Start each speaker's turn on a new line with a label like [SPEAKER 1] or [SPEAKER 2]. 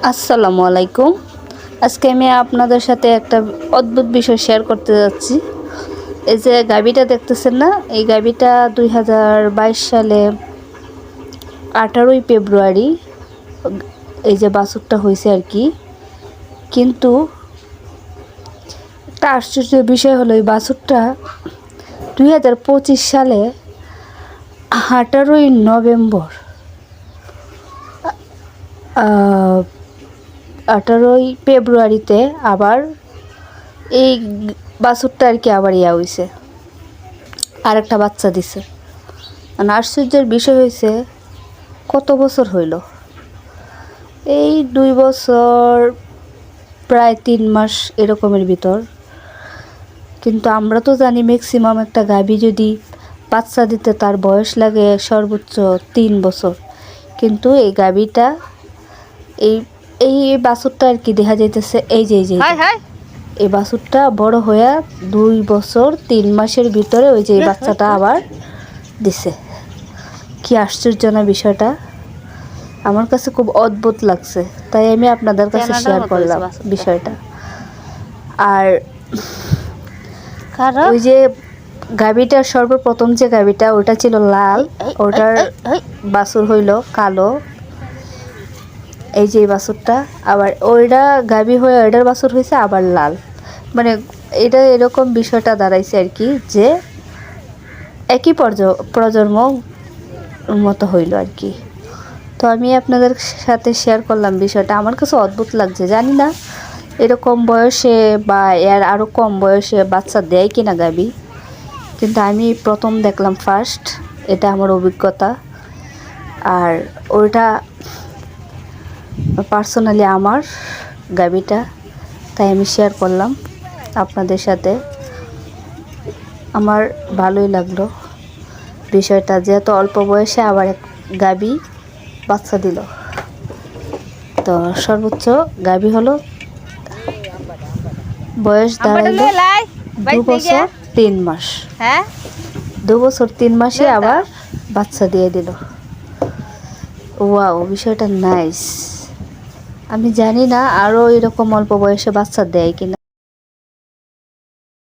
[SPEAKER 1] আসসালামু আলাইকুম। আজকে আমি আপনাদের সাথে একটা অদ্ভুত বিষয় শেয়ার করতে যাচ্ছি। এই যে গাভীটা দেখতেছেন না, এই গাভীটা 2022 সালে 18ই ফেব্রুয়ারি এই যে বাছুরটা হয়েছে আর কি। কিন্তু একটা আশ্চর্য বিষয় হলো এই বাছুরটা 2025 সালে 18ই নভেম্বর 18ই ফেব্রুয়ারিতে আবার এই বাছুরটা আর কি আবার হয়েছে, আর একটা বাচ্চা দিছে। আশ্চর্যের বিষয় হয়েছে কত বছর হইল, এই 2 বছর প্রায় 3 মাস এরকমের ভিতর। কিন্তু আমরা তো জানি ম্যাক্সিমাম একটা গাভী যদি বাচ্চা দিতে তার বয়স লাগে সর্বোচ্চ 3 বছর। কিন্তু এই গাভীটা এই এই বাছুরটা আর কি দেখা যাইতেছে এই যে এই বাছুরটা বড় হয়ে 2 বছর 3 মাসের ভিতরে ওই যে এই বাচ্চাটা আবার দিছে। কি আশ্চর্য না বিষয়টা, আমার কাছে খুব অদ্ভুত লাগছে, তাই আমি আপনাদের কাছে শেয়ার করলাম বিষয়টা। আর ওই যে গাভীটার সর্বপ্রথম যে গাভীটা ওটা ছিল লাল, ওটার বাছুর হইল কালো। এই যে বাছুরটা আবার ওইটা গাভী হয়ে ওইটার বাছুর হয়েছে আবার লাল। মানে এটা এরকম বিষয়টা দাঁড়াইছে আর কি, যে একই প্রজন্ম মতো হইল আর কি। তো আমি আপনাদের সাথে শেয়ার করলাম বিষয়টা। আমার কাছে অদ্ভুত লাগছে, জানি না এরকম বয়সে বা এর আরও কম বয়সে বাচ্চা দেয় কিনা গাভী, কিন্তু আমি প্রথম দেখলাম, ফার্স্ট। এটা আমার অভিজ্ঞতা। আর ওইটা পার্সোনালি আমার গাভীটা, তাই আমি শেয়ার করলাম আপনাদের সাথে। আমার ভালোই লাগলো বিষয়টা, যেহেতু অল্প বয়সে আবার এক গাভী বাচ্চা দিল। তো সর্বোচ্চ গাভী হলো বয়স দাঁড়াইলো 2 বছর 3 মাস। 2 বছর 3 মাসে আবার বাচ্চা দিয়ে দিল। ওয়াও, বিষয়টা নাইস। আমি জানি না আরও এরকম অল্প বয়সে বাচ্চা দেয় কিনা।